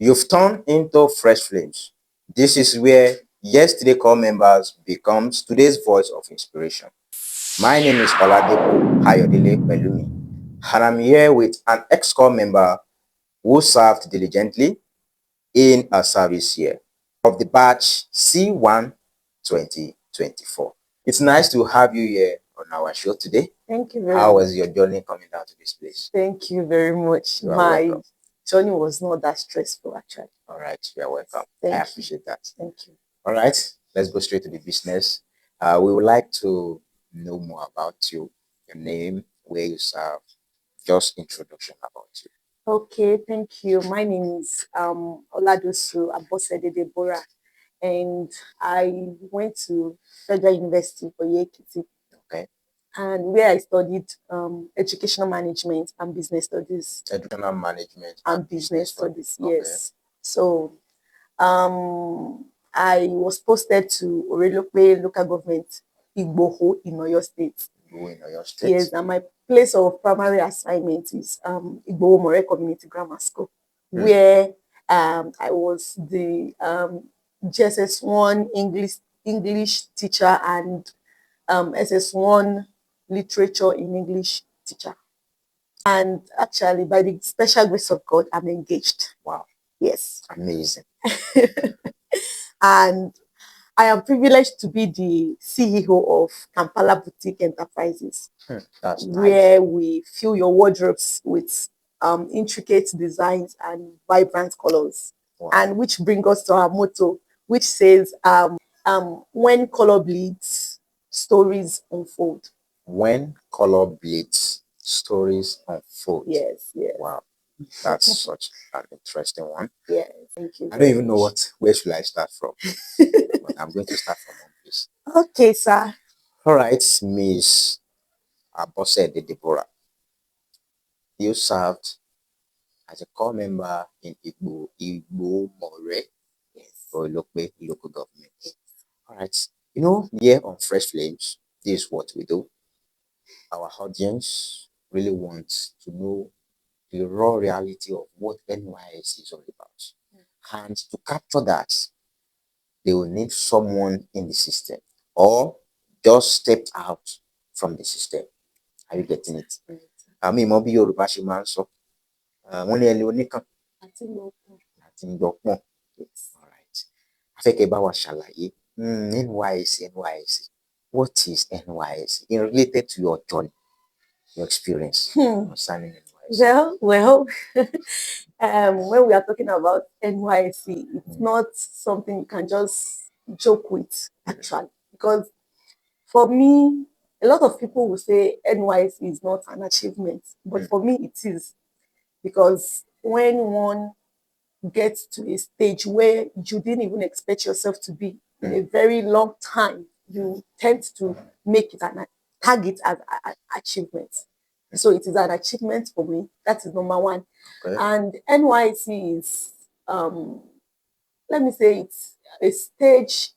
You've turned into fresh flames. This is where yesterday core members becomes today's voice of inspiration. My name is Oladipo Hayodele Pelumi, and I'm here with an ex-core member who served diligently in a service year of the batch C1 2024. It's nice to have you here on our show today. Thank you very How much. was your journey coming down to this place? Thank you very much. You are My welcome. journey was not that stressful, actually. All right, you are welcome. Thank I you. appreciate that. Thank you. All right, let's go straight to the business. We would like to know more about you, your name, where you serve, just introduction about you. Okay, thank you. My name is Oladosu Abosede Deborah, and I went to Federal University for Yekiti, Okay, and where I studied educational management and business studies. educational management And business studies, Okay. yes. So I was posted to Orelope local government, Igboho in Oyo State. Igboho in Oyo State. Yes, and my place of primary assignment is Igboho More Community Grammar School, where I was the GSS1 English teacher and SS1 literature in English teacher. And actually, by the special grace of God, I'm engaged. Wow. Yes. Amazing. And I am privileged to be the CEO of Kampala Boutique Enterprises, That's where nice. we fill your wardrobes with intricate designs and vibrant colors. Wow. And which brings us to our motto, which says, when color bleeds, stories unfold. When color bleeds, stories unfold. Yes, yes. Wow. That's such an interesting one. Yeah, thank you. I don't even know where should I start from. But I'm going to start from one place. Okay, sir. All right, Miss Abosede Deborah. You served as a core member in Igbo More or local government. All right. You know, here on Fresh Flames, this is what we do. Our audience really wants to know the raw reality of what NYSC is all about. And to capture that, they will need someone in the system or just step out from the system. Are you getting it? Àmì ìmọ̀ bí Yorùbá ṣe máa ń sọ. Wọ́n ní ẹni oníkàn àti ń gbọ́pọ̀n. All right. A fẹ́ kẹ́ bá wa ṣàlàyé NYSC. What is NYSC in related to your journey, your experience concerning NYSC? Well, when we are talking about NYC, it's not something you can just joke with, actually. Because for me, a lot of people will say NYC is not an achievement, but for me, it is. Because when one gets to a stage where you didn't even expect yourself to be in a very long time, you tend to make it an target as an achievement. So it is an achievement for me. That is number one. Okay. And NYC is, let me say, it's a stage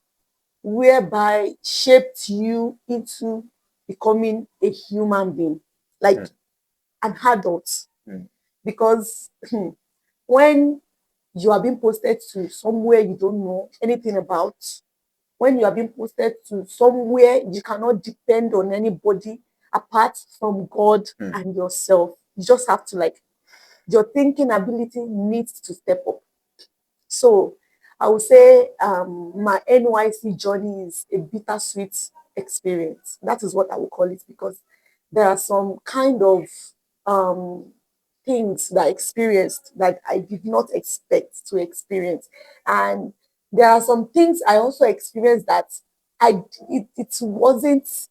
whereby shaped you into becoming a human being, like an adult. Because when you are being posted to somewhere you don't know anything about, when you are being posted to somewhere you cannot depend on anybody apart from God and yourself, you just have to, like, your thinking ability needs to step up. So I would say my NYC journey is a bittersweet experience. That is what I would call it, because there are some kind of things that I experienced that I did not expect to experience. And there are some things I also experienced that it wasn't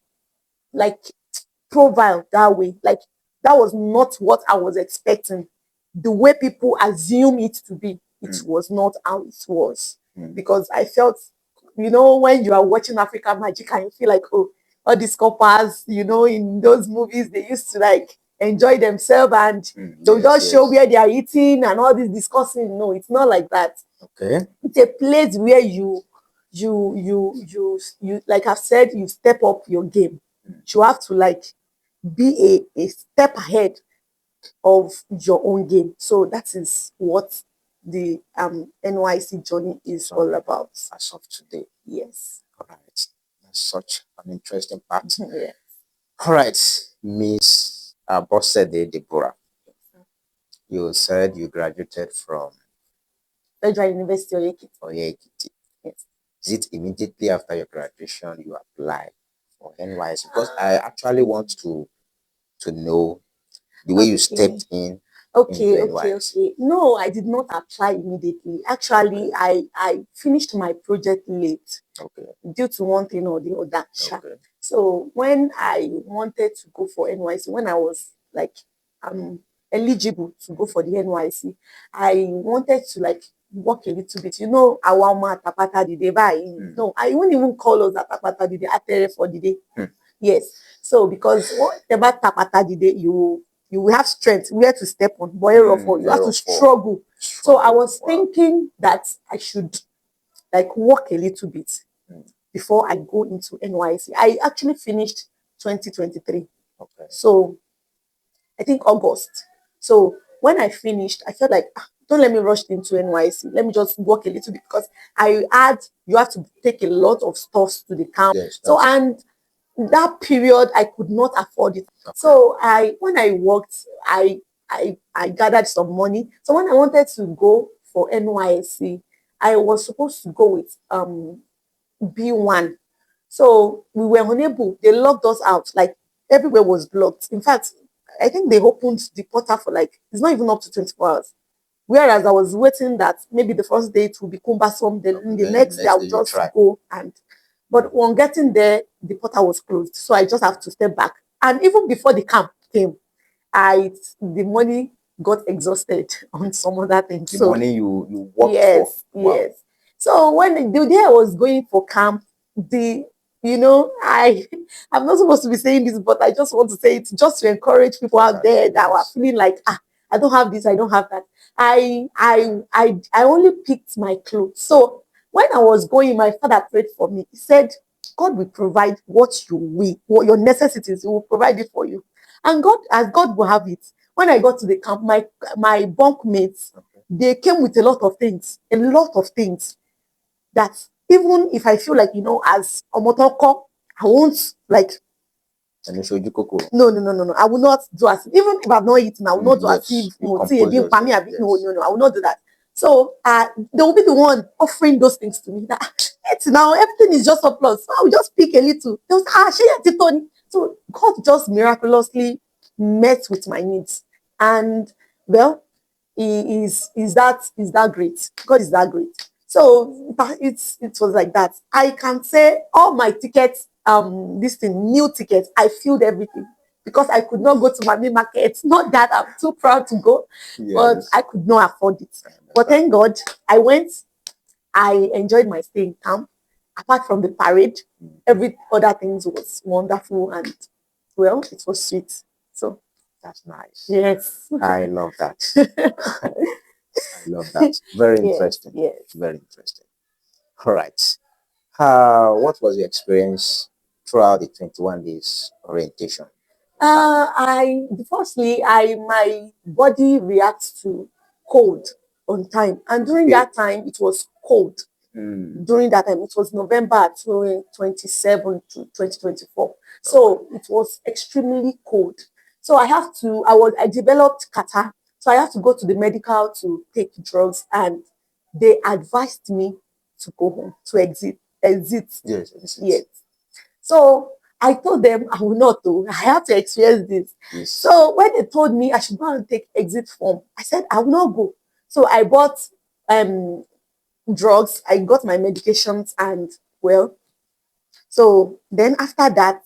like profile that way. Like, that was not what I was expecting. The way people assume it to be, it was not how it was. Because I felt, when you are watching African Magic and you feel like, oh, all these couples, in those movies, they used to like enjoy themselves and they'll just show where they are eating and all this discussing. No, it's not like that. Okay. It's a place where you like I've said, you step up your game. You have to like be a step ahead of your own game. So that is what the NYC journey is all about. As of today. Yes. All right. That's such an interesting part. Yes. All right, Miss Abosede Deborah. You said you graduated from Federal University of Ekiti. Ekiti. Yes. Is it immediately after your graduation you applied for NYC? Because I actually want to know the way you stepped in. Okay. No, I did not apply immediately. Actually, I finished my project late. Okay. Due to one thing or the other. Okay. So when I wanted to go for NYC, when I was like eligible to go for the NYC, I wanted to like work a little bit. You know, Awama Tapata the day by. No, I wouldn't even call us Tapata the day, Atere for the day. Yes. So because whatever Tapata the day, you will have strength where to step on, boy or you have to struggle. So I was thinking that I should like work a little bit before I go into NYC. I actually finished 2023. Okay. So I think August. So when I finished, I felt like, don't let me rush into NYC. Let me just work a little bit because you have to take a lot of stuff to the camp. Yes, so, and that period, I could not afford it. Okay. So when I worked, I gathered some money. So when I wanted to go for NYC, I was supposed to go with B1. So we were unable, they locked us out, like everywhere was blocked. In fact, I think they opened the portal for like, it's not even up to 24 hours. Whereas I was waiting that maybe the first day it will be cumbersome, then the next day I'll just go but on getting there, the portal was closed. So I just have to step back. And even before the camp came, the money got exhausted on some other things. The money you worked for. Wow. Yes. So when the day I was going for camp, I'm not supposed to be saying this, but I just want to say it just to encourage people out there that were feeling like, I don't have this, I don't have that. I only picked my clothes. So when I was going, my father prayed for me. He said, God will provide what you will, what your necessities, he will provide it for you. And God will have it. When I got to the camp, my bunk mates, they came with a lot of things that even if I feel like, as Omotoko, I won't like. No. I will not do as even if I've not eaten, I will not do as if no, I will not do that. So they will be the one offering those things to me. That now everything is just surplus. So I will just pick a little. They will say, so God just miraculously met with my needs. And well, is that great. God is that great. So it was like that. I can say all my tickets, new tickets, I filled everything because I could not go to my main market. Not that I'm too proud to go, but I could not afford it. But thank God, I went. I enjoyed my stay in camp. Apart from the parade, every other things was wonderful and well, it was sweet. So that's nice. Yes. I love that. I love that. Very interesting. Yes. Very interesting. All right. What was your experience throughout the 21 days orientation? Firstly, my body reacts to cold on time. And during that time, it was cold. During that time, it was November 27 to 2024. So it was extremely cold. So I developed catarrh. So I have to go to the medical to take drugs, and they advised me to go home, to exit. Yes. So I told them I will not do. I have to experience this. Yes. So when they told me I should go and take exit form, I said I will not go. So I bought drugs, I got my medications, and well, so then after that,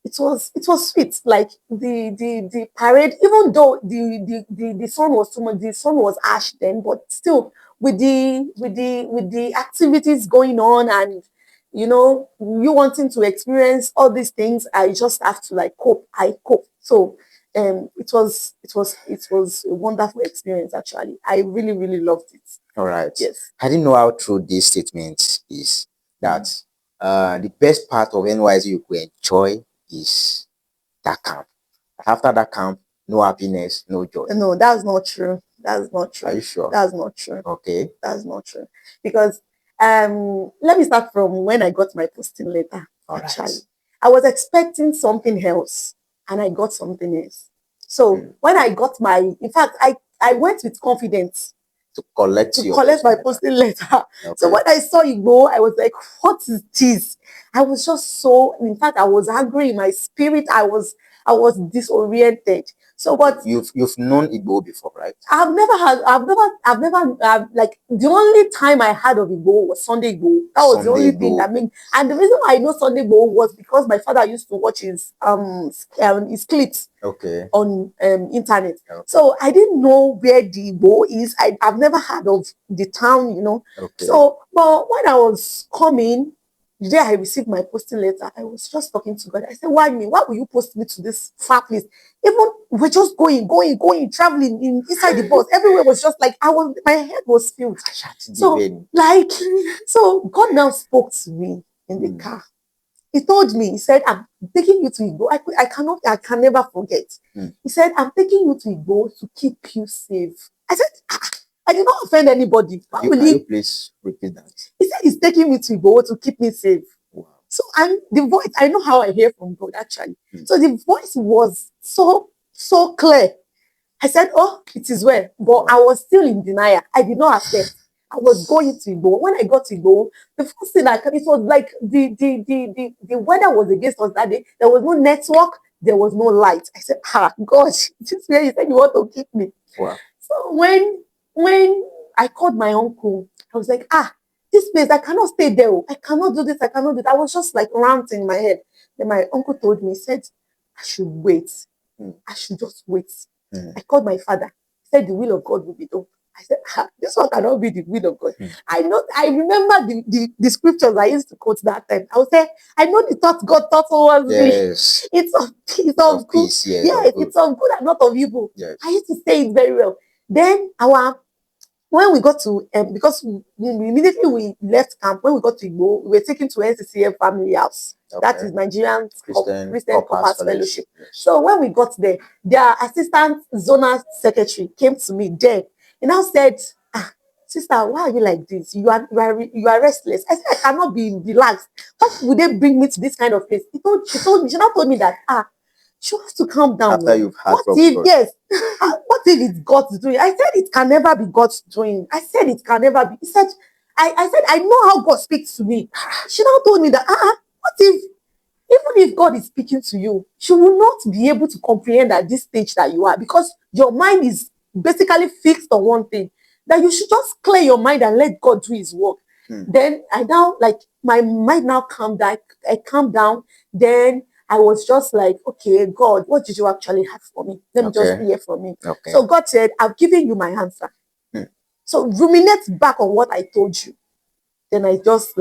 it was sweet. Like the parade, even though the sun was too much, the sun was ash then, but still with the activities going on, and you wanting to experience all these things, I just have to like cope. I cope. So it was a wonderful experience. Actually, I really, really loved it. All right. Yes. I didn't know how true this statement is. That the best part of NYC you could enjoy is that camp. After that camp, no happiness, no joy. No, that's not true. That's not true. Are you sure? That's not true. Okay. That's not true. Because let me start from when I got my posting letter. All Actually, right. I was expecting something else and I got something else. So when I got in fact, I went with confidence To collect to your collect my posting letter. posting letter. So Okay. when I saw Igbo, I was like, what is this? I was just so, in fact, I was angry in my spirit. I was disoriented. So, but You've known Igbo before, right? I've never, like, the only time I heard of Igbo was Sunday Igbo. That was the Sunday only thing Igbo. that made, and the reason why I know Sunday Igbo was because my father used to watch his clips Okay. on internet. Okay. So I didn't know where the Igbo is. I've never heard of the town, Okay. So, but when I was coming, the day I received my posting letter, I was just talking to God. I said, why me? Why will you post me to this far place? Even we're just going, traveling inside the bus. Everywhere was just like, my head was filled. So, like, so God now spoke to me in the car. He told me, he said, I'm taking you to Igbo. I can never forget. He said, I'm taking you to Igbo to keep you safe. I said, I did not offend anybody. Can you please repeat that? He said he's taking me to Igbo to keep me safe. Wow. So, and the voice, I know how I hear from God, actually. So the voice was so clear. I said, oh, it is well. But I was still in denial. I did not accept. I was going to Igbo. When I got to Igbo, the first thing it was like the weather was against us that day. There was no network. There was no light. I said, God, this is where you said you want to keep me. Wow. So when I called my uncle, I was like, this place, I cannot stay there. I cannot do this. I cannot do that. I was just like ranting in my head. Then my uncle told me, he said, I should wait. I should just wait. I called my father. He said, the will of God will be done. I said, this one cannot be the will of God. I remember the scriptures I used to quote that time. I would say, I know the thought God thought towards me. It's of peace, of good. Peace, yes, it's of good and not of evil. Yes. I used to say it very well. Then when we got to, because immediately we left camp, when we got to Igbo, we were taken to NCCF family house. Okay. That is Nigerian Christian Corpus Fellowship. Yes. So when we got there, their assistant zonal secretary came to me then and now said, sister, why are you like this? You are restless. I said, I cannot be relaxed. What would they bring me to this kind of place? She now told me that, she wants to calm down. After you've had what if it's God's doing? I said it can never be God's doing. I said it can never be. He said, I said, I know how God speaks to me. She now told me that, what if, even if God is speaking to you, she will not be able to comprehend at this stage that you are, because your mind is basically fixed on one thing, that you should just clear your mind and let God do his work. Then I now, like, my mind now calmed down. I calmed down. Then I was just like, okay, God, what did you actually have for me? Let me just hear from me. Okay. So God said, I've given you my answer. So ruminate back on what I told you. Then I just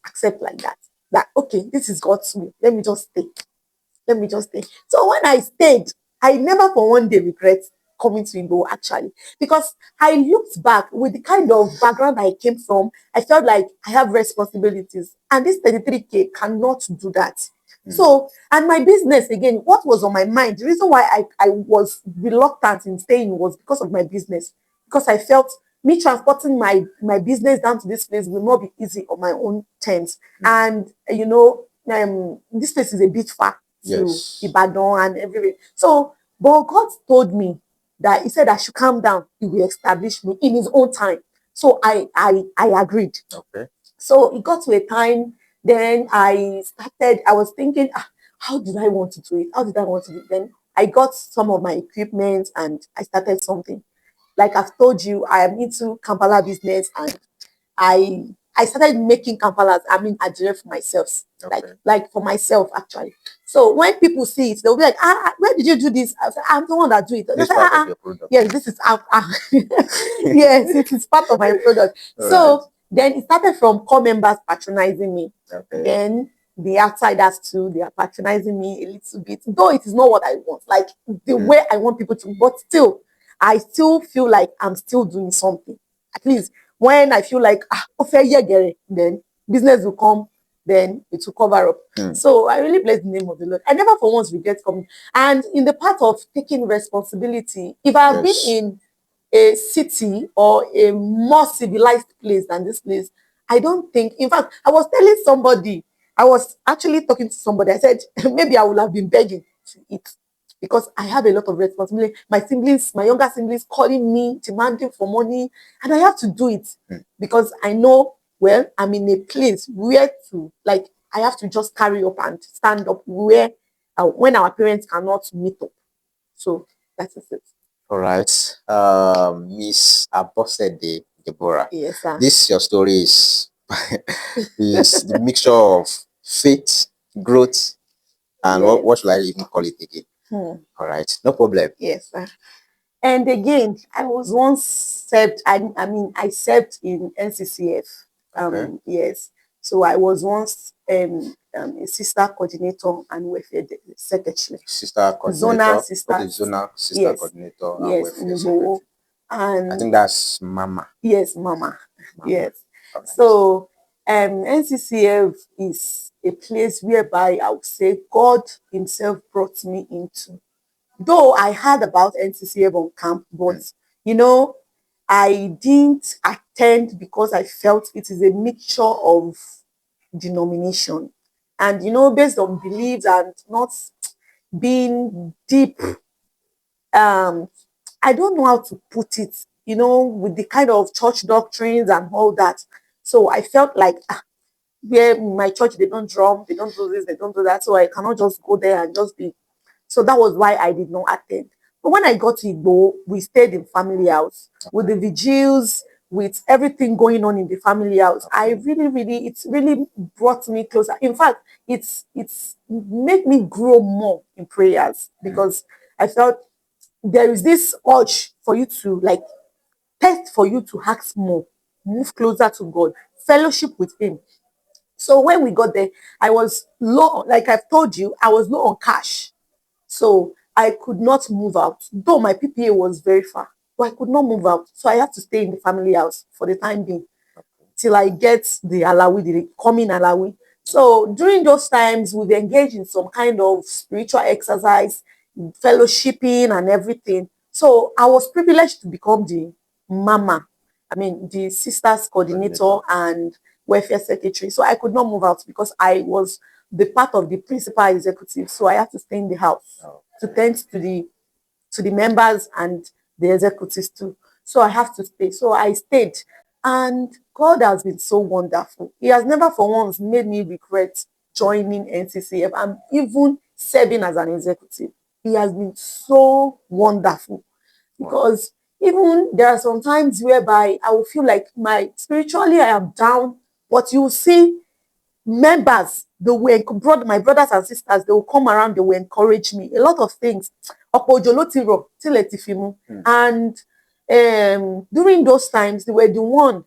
accept like that. That, okay, this is God's will. Let me just stay. So when I stayed, I never for one day regret coming to Igbo, actually, because I looked back with the kind of background I came from. I felt like I have responsibilities, and this 33K cannot do that. So, and my business, again, what was on my mind, the reason why I was reluctant in staying was because of my business, because I felt me transporting my business down to this place will not be easy on my own terms. And, this place is a bit far to Ibadan and everywhere. So, but God told me that he said I should calm down. He will establish me in his own time. So I agreed. Okay. So it got to a time, then I was thinking, how did I want to do it? How did I want to do it? Then I got some of my equipment and I started something. Like I've told you, I am into Kampala business, and I started making Kampalas. I mean, Adire for myself, like for myself, actually. So when people see it, they'll be like, where did you do this? I say, I'm the one that do it. This part of your product. Yes, this is yes, it is part of my product. So then it started from core members patronizing me. Okay. Then the outsiders too, they are patronizing me a little bit, though it is not what I want, like the way I want people to, but still, I still feel like I'm still doing something. At least when I feel like, then business will come then it will cover up. So I really bless the name of the Lord. I never for once regret coming. And in the part of taking responsibility, if I have been in a city or a more civilized place than this place, I don't think, in fact, I was telling somebody, I was actually talking to somebody, I said, maybe I would have been begging to eat because I have a lot of responsibility. My siblings, my younger siblings calling me, demanding for money, and I have to do it because I know, well, I'm in a place where to, like, I have to just carry up and stand up where, when our parents cannot meet up. So that is it. All right. Miss Abosede Deborah. Yes, sir. This your story is is the mixture of faith, growth, and Yes. what should I even call it again? All right, no problem. Yes, sir. And again, I was once served, I served in NCCF. Okay. Yes. So I was once a sister coordinator and welfare secretary. Sister coordinator. Zonal sister. Okay, zonal sister Yes. coordinator and Yes, welfare in Igboho. secretary. And I think that's Mama. yes, Mama. Yes. All right. So NCCF is a place whereby I would say God Himself brought me into. Though I heard about NCCF on camp, but you know, I didn't attend because I felt it is a mixture of denomination. And you know, based on beliefs and not being deep, I don't know how to put it, you know, with the kind of church doctrines and all that. So I felt like where my church, they don't drum, they don't do this, they don't do that. So I cannot just go there and just be. So that was why I did not attend. But when I got to Igbo, we stayed in family house with the vigils, with everything going on in the family house. I really, it's really brought me closer. In fact, it's made me grow more in prayers because I felt there is this urge for you to like test, for you to ask more, move closer to God, fellowship with Him. So when we got there, I was low, like I've told you, I was low on cash. So I could not move out, though my PPA was very far, but I could not move out. So I had to stay in the family house for the time being till I get the alawi, the coming alawi. So during those times, we've engaged in some kind of spiritual exercise, fellowshipping and everything. So I was privileged to become the mama, the sisters coordinator and welfare secretary. So I could not move out because I was the part of the principal executive. So I had to stay in the house to tend to the members and the executives too. So I have to stay. So I stayed. And God has been so wonderful. He has never for once made me regret joining NCCF and even serving as an executive. He has been so wonderful because even there are some times whereby I will feel like spiritually I am down, but you see members, my brothers and sisters, they will come around, they will encourage me. A lot of things. And during those times, they were the one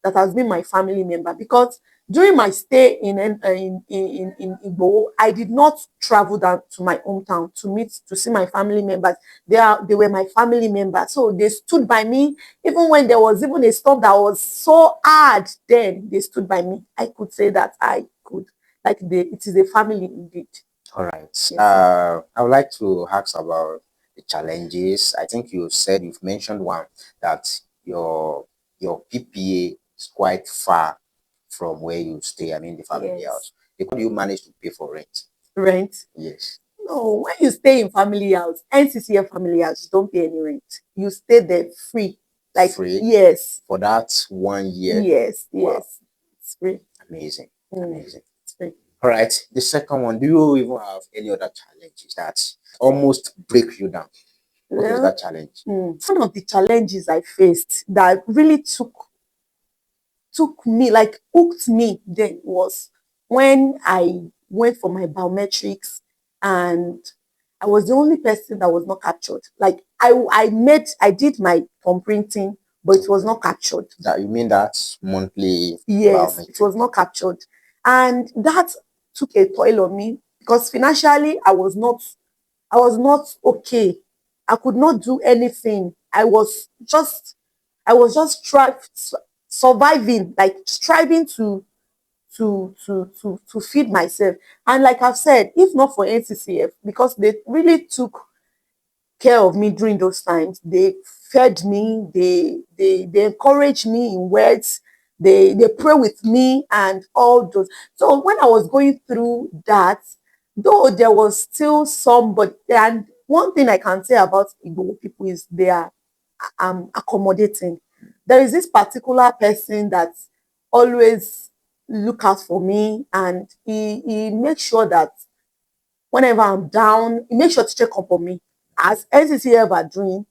that has been my family member because during my stay in Igbo, I did not travel down to my hometown to see my family members. They were my family members, so they stood by me even when there was even a storm that was so hard. Then they stood by me. I could say that I could it is a family indeed. All right. I would like to ask about the challenges. I think you've mentioned one that your PPA is quite far from where you stay. The family house. How do you manage to pay for rent? Rent? Yes. No, when you stay in family house, NCCF family house, you don't pay any rent. You stay there free. Like free? Yes. For that 1 year? Yes, Wow. yes. It's free. Amazing. Amazing. It's free. All right. The second one, do you even have any other challenges that almost break you down? What was that challenge? One of the challenges I faced that really took me, like hooked me then, was when I went for my biometrics and I was the only person that was not captured. Like I did my thumb printing, but it was not captured. That you mean that's monthly? Yes, it was not captured. And that took a toll on me because financially I was not okay. I could not do anything. I was just surviving, like striving to to feed myself. And like I've said, if not for NCCF, because they really took care of me during those times. They fed me, they encouraged me in words, they pray with me and all those. So when I was going through that, though there was still somebody, and one thing I can say about Igbo people is they are accommodating. There is this particular person that always look out for me, and he makes sure that whenever I'm down, he makes sure to check up on me. As NCCF are doing,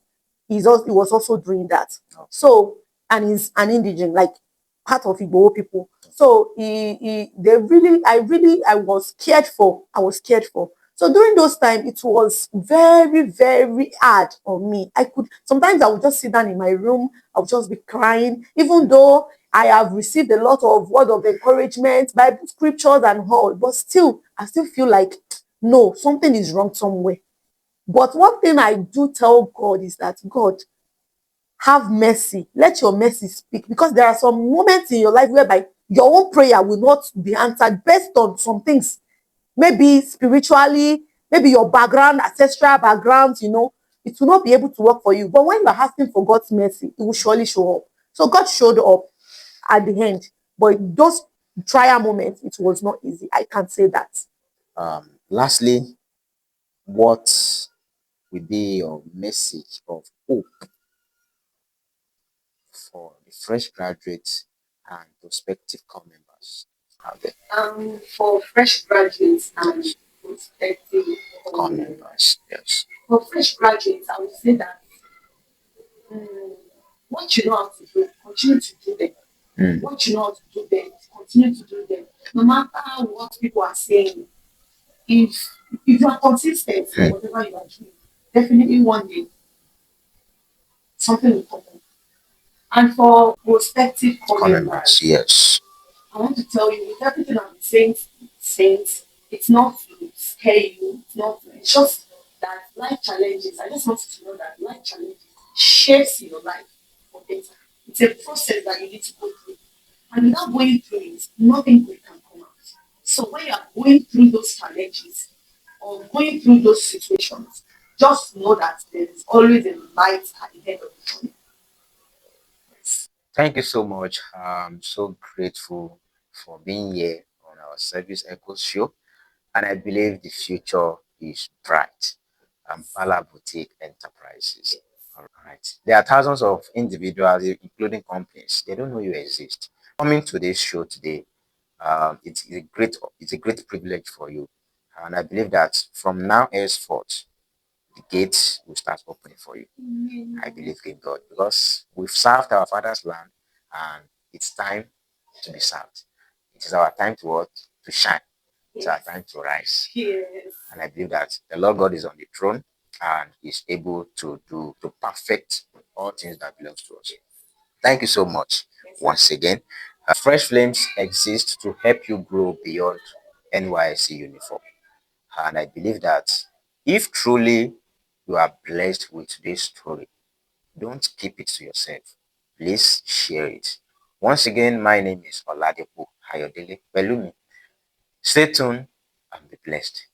he was also doing that. So, and he's an indigent, like part of Igbo people. So I was cared for. I was cared for. So during those times, it was very, very hard on me. Sometimes I would just sit down in my room, I would just be crying, even though I have received a lot of word of encouragement, Bible scriptures and all, but still, I still feel like, no, something is wrong somewhere. But one thing I do tell God is that, God, have mercy. Let your mercy speak. Because there are some moments in your life whereby your own prayer will not be answered based on some things. Maybe spiritually, maybe your background, ancestral background, it will not be able to work for you. But when you are asking for God's mercy, it will surely show up. So God showed up at the end. But those trial moments, it was not easy. I can say that. Lastly, what will be your message of hope for the fresh graduates and prospective core members out there? For fresh graduates and prospective Core members, yes. for fresh graduates, I would say that what you know how to do, continue to do them. What you know how to do them, continue to do them. No matter what people are saying, if you are consistent in whatever you are doing, definitely one day something will come up. And for prospective Core members, yes. I want to tell you, with everything I'm saying, it's not to scare you. It's just that life challenges. I just want you to know that life challenges shapes your life for better. It's a process that you need to go through. And without going through it, nothing good can come out. So when you are going through those challenges or going through those situations, just know that there is always a light at the end of the tunnel. Thank you so much. I'm so grateful for being here on our Service Echo show. And I believe the future is bright. Bala Boutique Enterprises. All right. There are thousands of individuals, including companies. They don't know you exist. Coming to this show today, it's a great privilege for you. And I believe that from now henceforth, the gates will start opening for you. I believe in God because we've served our father's land and it's time to be served. It is our time to work, to shine. It's our time to rise. And I believe that the Lord God is on the throne and is able to perfect all things that belongs to us. Thank you so much once again. Fresh Flames exist to help you grow beyond NYSC uniform. And I believe that if truly you are blessed with today's story, don't keep it to yourself. Please share it. Once again, my name is Oladepo Hayodele Pelumi. Stay tuned and be blessed.